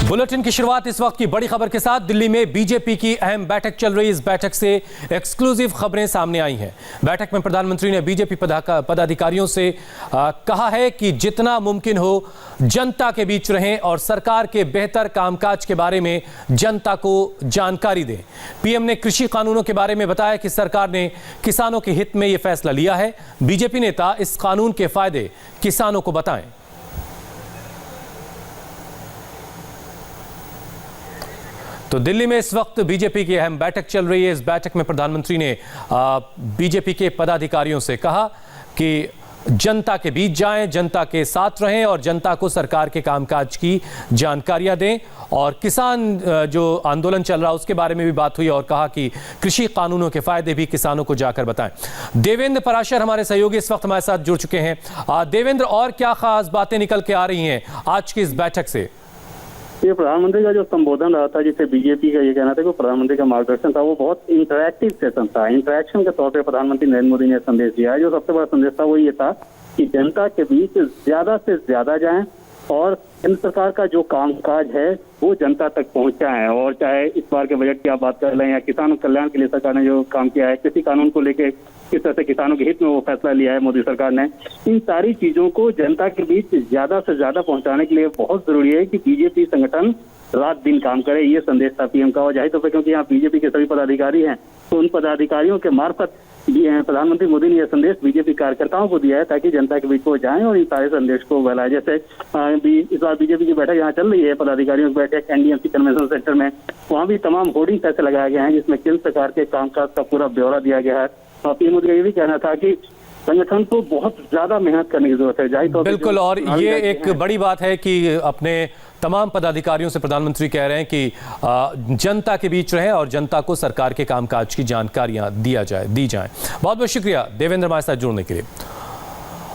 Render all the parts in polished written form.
Bulletin की शुरुआत इस वक्त की बड़ी खबर के साथ। दिल्ली में बीजेपी की अहम बैठक चल रही। इस बैठक से एक्सक्लूसिव खबरें सामने आई हैं। बैठक में प्रधानमंत्री ने बीजेपी पदाधिकारियों से कहा है कि जितना मुमकिन हो जनता के बीच रहें और सरकार के बेहतर कामकाज के बारे में जनता को जानकारी दें। पीएम ने कृषि कानूनों के बारे में बताया कि सरकार ने किसानों के हित में यह फैसला लिया है। बीजेपी नेता इस कानून के फायदे किसानों को बताएं। तो दिल्ली में इस वक्त बीजेपी की अहम बैठक चल रही है। इस बैठक में प्रधानमंत्री ने बीजेपी के पदाधिकारियों से कहा कि जनता के बीच जाएं, जनता के साथ रहें और जनता को सरकार के कामकाज की जानकारियां दें। और किसान जो आंदोलन चल रहा है उसके बारे में भी बात हुई और कहा कि कृषि कानूनों के फायदे भी किसानों को जाकर बताएं। देवेंद्र पराशर हमारे सहयोगी इस वक्त हमारे साथ जुड़ चुके हैं। देवेंद्र, और क्या खास बातें निकल के आ रही हैं आज की इस बैठक से? ये प्रधानमंत्री का जो संबोधन रहा था, जिसे बीजेपी का ये कहना था कि प्रधानमंत्री का मार्गदर्शन था, वो बहुत इंटरैक्टिव सेशन था। इंटरैक्शन के तौर पे प्रधानमंत्री नरेंद्र मोदी ने संदेश दिया है। जो सबसे बड़ा संदेश था वो ये था कि जनता के बीच ज्यादा से ज्यादा जाएं और केंद्र सरकार का जो कामकाज है वो जनता तक पहुंचाएं। और चाहे इस बार के बजट की आप बात कर लें या किसानों कल्याण के लिए सरकार ने जो काम किया है, कृषि कानून को लेकर किस तरह से किसानों के हित में वो फैसला लिया है मोदी सरकार ने, इन सारी चीजों को जनता के बीच ज्यादा से ज्यादा पहुंचाने के लिए बहुत जरूरी है कि बीजेपी संगठन रात दिन काम करे। ये संदेश था पीएम का। और जाहिर तौर पर क्योंकि यहाँ बीजेपी के सभी पदाधिकारी हैं, तो उन पदाधिकारियों के मार्फत प्रधानमंत्री मोदी ने यह संदेश बीजेपी कार्यकर्ताओं को दिया है ताकि जनता के बीच वो जाएं और इन सारे संदेश को फैलाएं। जैसे इस बार बीजेपी की बैठक यहाँ चल रही है, पदाधिकारियों की बैठक एनडीएमसी कन्वेंशन सेंटर में, वहाँ भी तमाम होर्डिंग ऐसे लगाए गए हैं जिसमें केंद्र सरकार के कामकाज का पूरा ब्यौरा दिया गया है। और पीएम मोदी का ये भी कहना था कि संगठन को बहुत ज्यादा मेहनत करने की जरूरत है। जाहिर तौर पर बिल्कुल, और ये एक बड़ी बात है कि अपने तमाम पदाधिकारियों से प्रधानमंत्री कह रहे हैं कि जनता के बीच रहें और जनता को सरकार के कामकाज की जानकारियां दी जाएं। बहुत बहुत शुक्रिया देवेंद्र हमारे साथ जुड़ने के लिए।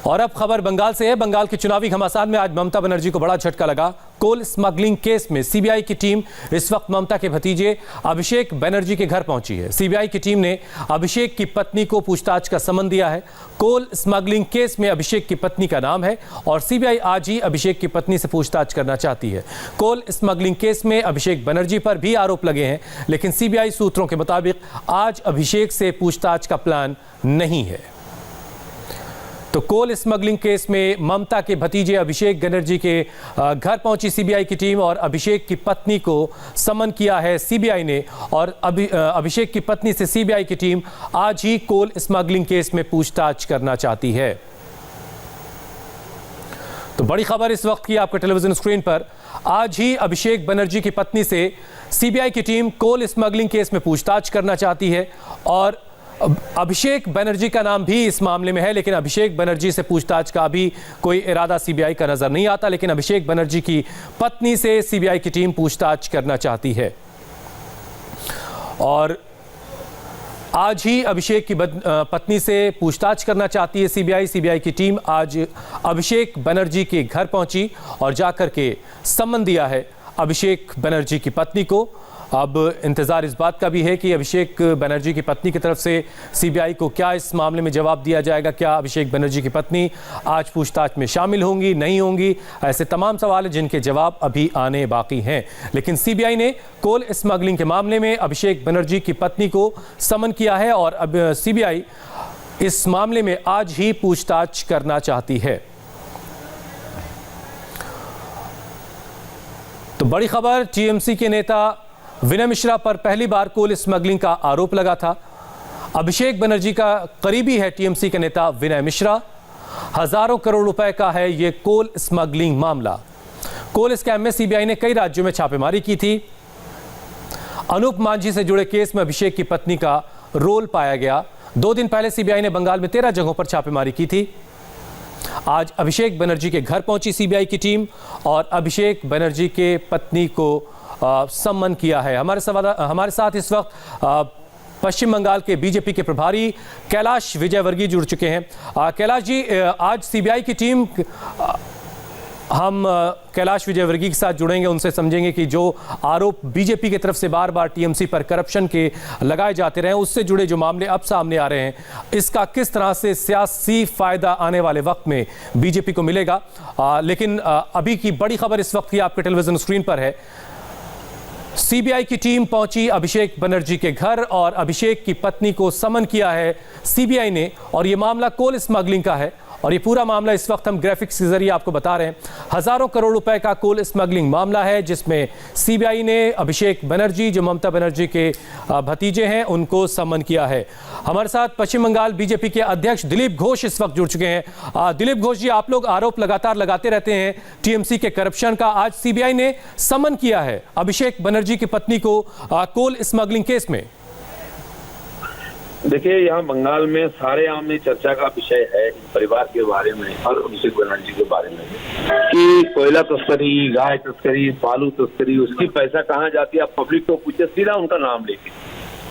और अब खबर बंगाल से है। बंगाल के चुनावी घमासान में आज ममता बनर्जी को बड़ा झटका लगा। कोल स्मगलिंग केस में सीबीआई की टीम इस वक्त ममता के भतीजे अभिषेक बनर्जी के घर पहुंची है। सीबीआई की टीम ने अभिषेक की पत्नी को पूछताछ का समन दिया है। कोल स्मगलिंग केस में अभिषेक की पत्नी का नाम है और सीबीआई आज ही अभिषेक की पत्नी से पूछताछ करना चाहती है। कोल स्मगलिंग केस में अभिषेक बनर्जी पर भी आरोप लगे हैं, लेकिन सीबीआई सूत्रों के मुताबिक आज अभिषेक से पूछताछ का प्लान नहीं है। तो कोल स्मगलिंग केस में ममता के भतीजे अभिषेक बनर्जी के घर पहुंची सीबीआई की टीम और अभिषेक की पत्नी को समन किया है सीबीआई ने। और अभिषेक की पत्नी से सीबीआई की टीम आज ही कोल स्मगलिंग केस में पूछताछ करना चाहती है। तो बड़ी खबर इस वक्त की आपके टेलीविजन स्क्रीन पर। आज ही अभिषेक बनर्जी की पत्नी से सीबीआई की टीम कोल स्मगलिंग केस में पूछताछ करना चाहती है। और अभिषेक बनर्जी का नाम भी इस मामले में है, लेकिन अभिषेक बनर्जी से पूछताछ का भी कोई इरादा सीबीआई का नजर नहीं आता। लेकिन अभिषेक बनर्जी की पत्नी से सीबीआई की टीम पूछताछ करना चाहती है। और आज ही अभिषेक की पत्नी से पूछताछ करना चाहती है सीबीआई। सीबीआई की टीम आज अभिषेक बनर्जी के घर पहुंची और जाकर के समन दिया है अभिषेक बनर्जी की पत्नी को। अब इंतजार इस बात का भी है कि अभिषेक बनर्जी की पत्नी की तरफ से सीबीआई को क्या इस मामले में जवाब दिया जाएगा। क्या अभिषेक बनर्जी की पत्नी आज पूछताछ में शामिल होंगी, नहीं होंगी? ऐसे तमाम सवाल हैं जिनके जवाब अभी आने बाकी हैं। लेकिन सीबीआई ने कोल स्मगलिंग के मामले में अभिषेक बनर्जी की पत्नी को समन किया है और अब सीबीआई इस मामले में आज ही पूछताछ करना चाहती है। तो बड़ी खबर, टीएमसी के नेता विनय मिश्रा पर पहली बार कोल स्मगलिंग का आरोप लगा था। अभिषेक बनर्जी का करीबी है टीएमसी के नेता विनय मिश्रा। हजारों करोड़ रुपए का है यह कोल स्मगलिंग मामला। कोल स्कैम में सीबीआई ने कई राज्यों में छापेमारी की थी। अनूप मांझी से जुड़े केस में अभिषेक की पत्नी का रोल पाया गया। 2 दिन पहले सीबीआई ने बंगाल में 13 जगहों पर छापेमारी की थी। आज अभिषेक बनर्जी के घर पहुंची सीबीआई की टीम और अभिषेक बनर्जी के पत्नी को सम्मन किया है। हमारे साथ इस वक्त पश्चिम बंगाल के बीजेपी के प्रभारी कैलाश विजयवर्गीय जुड़ चुके हैं। कैलाश जी, आज सीबीआई की टीम हम कैलाश विजयवर्गीय के साथ जुड़ेंगे, उनसे समझेंगे कि जो आरोप बीजेपी की तरफ से बार बार टीएमसी पर करप्शन के लगाए जाते रहे, उससे जुड़े जो मामले अब सामने आ रहे हैं, इसका किस तरह से सियासी फायदा आने वाले वक्त में बीजेपी को मिलेगा। लेकिन अभी की बड़ी खबर इस वक्त की आपके टेलीविजन स्क्रीन पर है। सीबीआई की टीम पहुंची अभिषेक बनर्जी के घर और अभिषेक की पत्नी को समन किया है सीबीआई ने, और यह मामला कोल स्मगलिंग का है। और ये पूरा मामला इस वक्त हम ग्राफिक्स के जरिए आपको बता रहे हैं। हजारों करोड़ रुपए का कोल स्मगलिंग मामला है, जिसमें सीबीआई ने अभिषेक बनर्जी, जो ममता बनर्जी के भतीजे हैं, उनको समन किया है। हमारे साथ पश्चिम बंगाल बीजेपी के अध्यक्ष दिलीप घोष इस वक्त जुड़ चुके हैं। दिलीप घोष जी, आप लोग आरोप लगातार लगाते रहते हैं टीएमसी के करप्शन का। आज सीबीआई ने समन किया है अभिषेक बनर्जी की पत्नी को कोल स्मगलिंग केस में। देखिए, यहाँ बंगाल में सारे आम में चर्चा का विषय है इस परिवार के बारे में और अभिषेक बनर्जी के बारे में कि कोयला तस्करी, गाय तस्करी, बालू तस्करी, उसकी पैसा कहाँ जाती है। आप पब्लिक को पूछे सीधा उनका नाम लेके,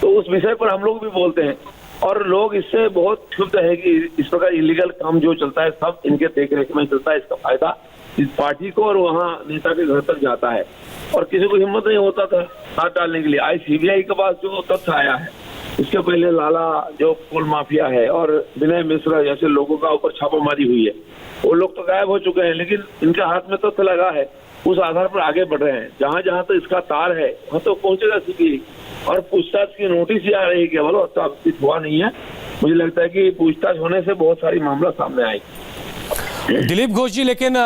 तो उस विषय पर हम लोग भी बोलते हैं और लोग इससे बहुत क्षुब्ध है कि इस प्रकार इलीगल काम जो चलता है सब इनके देख रेख में चलता है। इसका फायदा इस पार्टी को और वहाँ नेता के घर तक जाता है और किसी को हिम्मत नहीं होता था हाथ डालने के लिए। आज सीबीआई के पास जो तथ्य आया है, इसके पहले लाला जो कोल माफिया है और विनय मिश्रा जैसे लोगों का ऊपर छापामारी हुई है, वो लोग तो गायब हो चुके हैं, लेकिन इनके हाथ में तथ्य लगा है, उस आधार पर आगे बढ़ रहे हैं। जहां जहां तो इसका तार है वहां तो पहुंचेगा सीबीआई और पूछताछ की नोटिस ही आ रही है केवल, और साबित हुआ नहीं है। मुझे लगता है कि पूछताछ होने से बहुत सारी मामला सामने आएगी। दिलीप घोष जी, लेकिन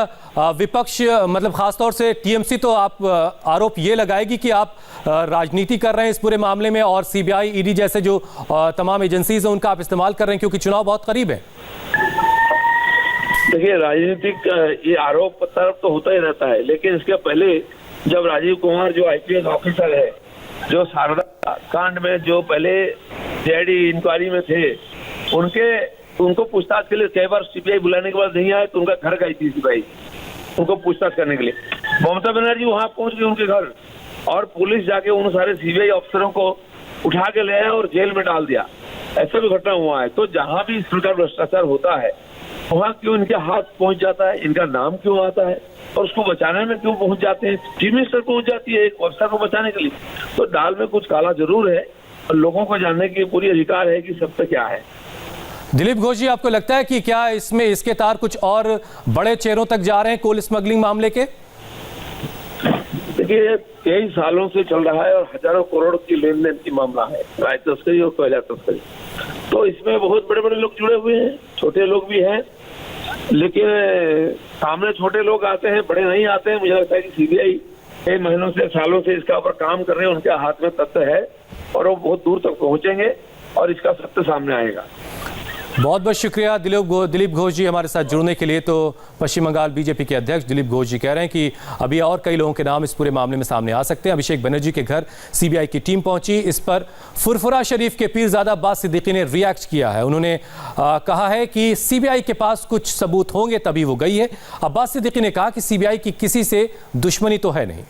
विपक्ष मतलब खासतौर से टीएमसी तो आप आरोप ये लगाएगी कि आप राजनीति कर रहे हैं इस पूरे मामले में, और सीबीआई, ईडी जैसे जो तमाम एजेंसीज हैं उनका आप इस्तेमाल कर रहे हैं क्योंकि चुनाव बहुत करीब है। देखिए, राजनीतिक ये आरोप तरफ तो होता ही रहता है, लेकिन इसके पहले जब राजीव कुमार जो आईपीएस ऑफिसर है, जो शारदा कांड में जो पहले सीआईडी इंक्वायरी में थे, उनको पूछताछ के लिए कई बार सीबीआई बुलाने के बाद नहीं आए तो उनका घर गई थी सीबीआई उनको पूछताछ करने के लिए। ममता बनर्जी वहां पहुंच गई उनके घर और पुलिस जाके उन सारे सीबीआई अफसरों को उठा के ले आया और जेल में डाल दिया। ऐसा भी घटना हुआ है। तो जहां भी इस प्रकार भ्रष्टाचार होता है वहां क्यों इनके हाथ पहुंच जाता है, इनका नाम क्यों आता है और उसको बचाने में क्यों पहुंच जाते हैं। चीफ मिनिस्टर पहुंच जाती है एक अफसर को बचाने के लिए। तो दाल में कुछ काला जरूर है और लोगों को जानने की पूरी अधिकार है कि सत्य क्या है। दिलीप घोष जी, आपको लगता है कि क्या इसमें इसके तार कुछ और बड़े चेहरों तक जा रहे हैं कोल स्मगलिंग मामले के? देखिए, कई सालों से चल रहा है और हजारों करोड़ की लेन देन की मामला है, गाय तस्करी और कोयला तस्करी। तो इसमें बहुत बड़े बड़े लोग जुड़े हुए हैं, छोटे लोग भी हैं, लेकिन सामने छोटे लोग आते हैं, बड़े नहीं आते हैं। मुझे लगता है कि सीबीआई कई महीनों से, सालों से इसका ऊपर काम कर रहे हैं, उनके हाथ में तथ्य है और वो बहुत दूर तक पहुंचेंगे और इसका सत्य सामने आएगा। बहुत बहुत शुक्रिया दिलीप घोष जी हमारे साथ जुड़ने के लिए। तो पश्चिम बंगाल बीजेपी के अध्यक्ष दिलीप घोष जी कह रहे हैं कि अभी और कई लोगों के नाम इस पूरे मामले में सामने आ सकते हैं। अभिषेक बनर्जी के घर सीबीआई की टीम पहुंची। इस पर फुरफुरा शरीफ के पीरजादा अब्बास सिद्दीकी ने रिएक्ट किया है। उन्होंने कहा है कि सीबीआई के पास कुछ सबूत होंगे तभी वो गई है। अब्बास सिद्दीकी ने कहा कि सीबीआई की किसी से दुश्मनी तो है नहीं।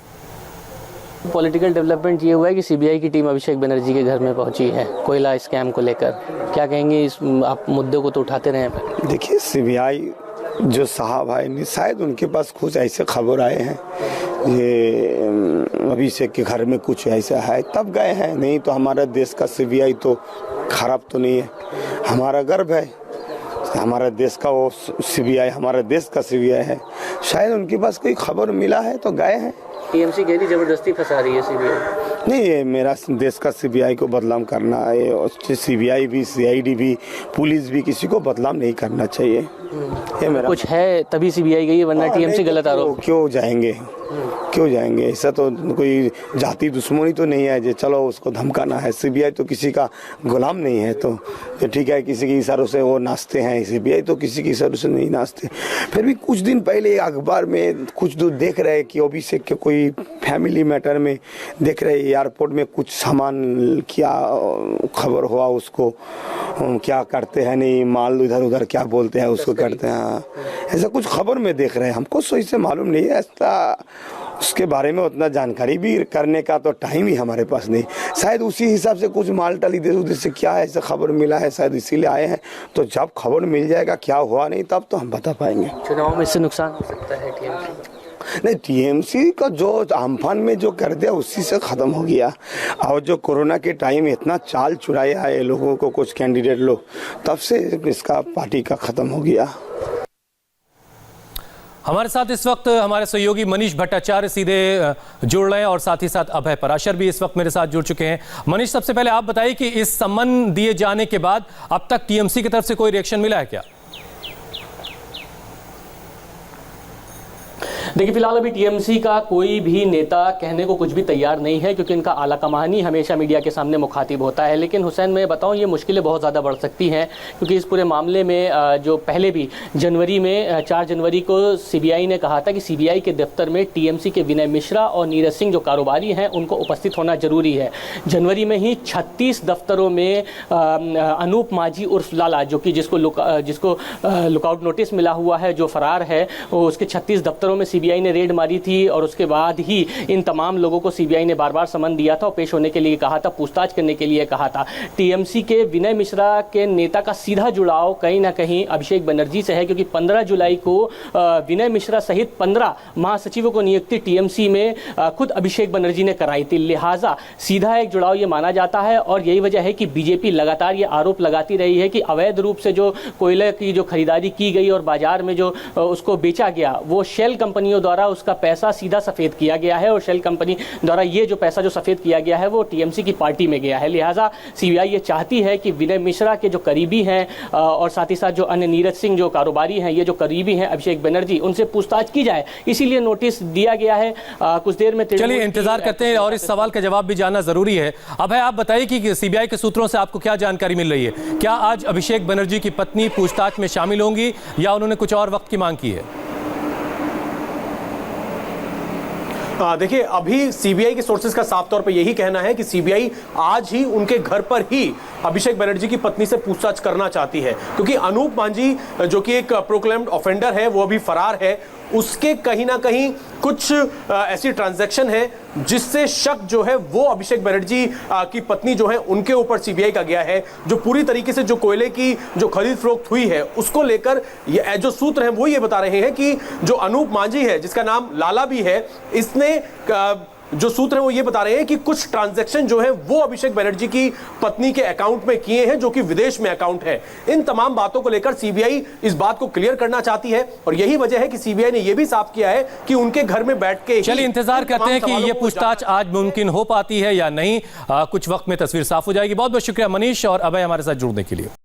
पॉलिटिकल डेवलपमेंट ये हुआ है कि सीबीआई की टीम अभिषेक बनर्जी के घर में पहुंची है कोयला स्कैम को लेकर। क्या कहेंगे इस आप मुद्दे को तो उठाते रहे हैं? देखिए, सीबीआई जो साहब आए, शायद उनके पास कुछ ऐसे खबर आए हैं ये अभिषेक के घर में कुछ ऐसा है तब गए हैं, नहीं तो हमारा देश का सीबीआई तो खराब तो नहीं है। हमारा गर्व है, हमारा देश का वो सीबीआई हमारा देश का सीबीआई है। शायद उनके पास कोई खबर मिला है तो गए हैं। टीएमसी कह रही जबरदस्ती फंसा रही है सीबीआई। नहीं, ये मेरा देश का सीबीआई को बदनाम करना है। सीबीआई भी, सीआईडी भी, पुलिस भी, किसी को बदनाम नहीं करना चाहिए। ये मेरा कुछ है तभी सीबीआई गई है, वरना टीएमसी गलत आरोप क्यों जाएंगे? ऐसा तो कोई जाति दुश्मनी तो नहीं है जो चलो उसको धमकाना है। सीबीआई तो किसी का गुलाम नहीं है। तो ठीक है, किसी के इशारों से वो नाचते हैं, सीबीआई तो किसी के इशारों से नहीं नाचते। फिर भी कुछ दिन पहले अखबार में कुछ दूर देख रहे कि अभिषेक के कोई फैमिली मैटर में देख रहे एयरपोर्ट में कुछ सामान क्या खबर हुआ, उसको क्या करते हैं, नहीं माल इधर उधर क्या बोलते हैं उसको करते हैं। ऐसा कुछ खबर में देख रहे हैं, हमको सही से मालूम नहीं है। ऐसा उसके बारे में उतना जानकारी भी करने का तो टाइम ही हमारे पास नहीं। शायद उसी हिसाब से कुछ माल टाल इधर उधर से क्या ऐसा खबर मिला है, शायद इसीलिए आए हैं। तो जब खबर मिल जाएगा क्या हुआ नहीं तब तो हम बता पाएंगे। चुनाव में इससे नुकसान हो सकता है टीएमसी? नहीं, टीएमसी का जो आम्फान में जो कर दिया उसी से ख़त्म हो गया। और जो कोरोना के टाइम इतना चाल चुराया है लोगों को कुछ कैंडिडेट लोग, तब से इसका पार्टी का ख़त्म हो गया। हमारे साथ इस वक्त हमारे सहयोगी मनीष भट्टाचार्य सीधे जुड़ रहे हैं और साथ ही साथ अभय पराशर भी इस वक्त मेरे साथ जुड़ चुके हैं। मनीष, सबसे पहले आप बताइए कि इस सम्मन दिए जाने के बाद अब तक टीएमसी की तरफ से कोई रिएक्शन मिला है क्या? देखिए, फिलहाल अभी टीएमसी का कोई भी नेता कहने को कुछ भी तैयार नहीं है, क्योंकि इनका आला कमान ही हमेशा मीडिया के सामने मुखातिब होता है। लेकिन हुसैन, मैं बताऊं, ये मुश्किलें बहुत ज़्यादा बढ़ सकती हैं, क्योंकि इस पूरे मामले में जो पहले भी जनवरी में 4 जनवरी को सीबीआई ने कहा था कि सीबीआई के दफ्तर में टीएमसी के विनय मिश्रा और नीरज सिंह जो कारोबारी हैं उनको उपस्थित होना जरूरी है। जनवरी में ही 36 दफ्तरों में अनूप माझी उर्फ लाला, जो कि जिसको लुकआउट नोटिस मिला हुआ है, जो फरार है, उसके 36 दफ्तरों में सीबीआई ने रेड मारी थी। और उसके बाद ही इन तमाम लोगों को सीबीआई ने बार-बार समन दिया था और पेश होने के लिए कहा था, पूछताछ करने के लिए कहा था। टीएमसी के विनय मिश्रा के नेता का सीधा जुड़ाव कहीं ना कहीं अभिषेक बनर्जी से है, क्योंकि 15 जुलाई को विनय मिश्रा सहित 15 महासचिवों को नियुक्ति टीएमसी में खुद अभिषेक बनर्जी ने कराई थी। लिहाजा सीधा एक जुड़ाव ये माना जाता है। और यही वजह है कि बीजेपी लगातार ये आरोप लगाती रही है कि अवैध रूप से जो कोयले की जो खरीदारी की गई और बाजार में जो उसको बेचा गया, वो शेल कंपनियों द्वारा उसका पैसा सीधा सफ़ेद किया गया है। और शेल कंपनी द्वारा ये जो पैसा जो सफ़ेद किया गया है वो टीएमसी की पार्टी में गया है। लिहाजा सीबीआई ये चाहती है कि विनय मिश्रा के जो करीबी हैं और साथ ही साथ जो अन्य नीरज सिंह जो कारोबारी हैं, ये जो करीबी हैं अभिषेक बनर्जी, उनसे पूछताछ की जाए। इसीलिए नोटिस दिया गया है। कुछ देर में चलिए इंतजार करते हैं और इस सवाल का जवाब भी जानना जरूरी है। अब है, आप बताइए कि सीबीआई के सूत्रों से आपको क्या जानकारी मिल रही है? क्या आज अभिषेक बनर्जी की पत्नी पूछताछ में शामिल होंगी या उन्होंने कुछ और वक्त की मांग की है? देखिए, अभी सीबीआई के सोर्सेज का साफ तौर पे यही कहना है कि सीबीआई आज ही उनके घर पर ही अभिषेक बनर्जी की पत्नी से पूछताछ करना चाहती है, क्योंकि अनूप माझी जो कि एक प्रोक्लेम्ड ऑफेंडर है, वो अभी फरार है। उसके कहीं ना कहीं कुछ ऐसी ट्रांजैक्शन है जिससे शक जो है वो अभिषेक बनर्जी की पत्नी जो है उनके ऊपर सीबीआई का गया है। जो पूरी तरीके से जो कोयले की जो खरीद फरोख्त हुई है उसको लेकर जो सूत्र हैं वो ये बता रहे हैं कि जो अनूप माझी है, जिसका नाम लाला भी है, इसने जो सूत्र है वो ये बता रहे हैं कि कुछ ट्रांजैक्शन जो है वो अभिषेक बनर्जी की पत्नी के अकाउंट में किए हैं, जो कि विदेश में अकाउंट है। इन तमाम बातों को लेकर सीबीआई इस बात को क्लियर करना चाहती है और यही वजह है कि सीबीआई ने यह भी साफ किया है कि उनके घर में बैठ के चलिए इंतजार करते हैं कि ये पूछताछ आज मुमकिन हो पाती है या नहीं। कुछ वक्त में तस्वीर साफ हो जाएगी। बहुत बहुत शुक्रिया मनीष और अभय हमारे साथ जुड़ने के लिए।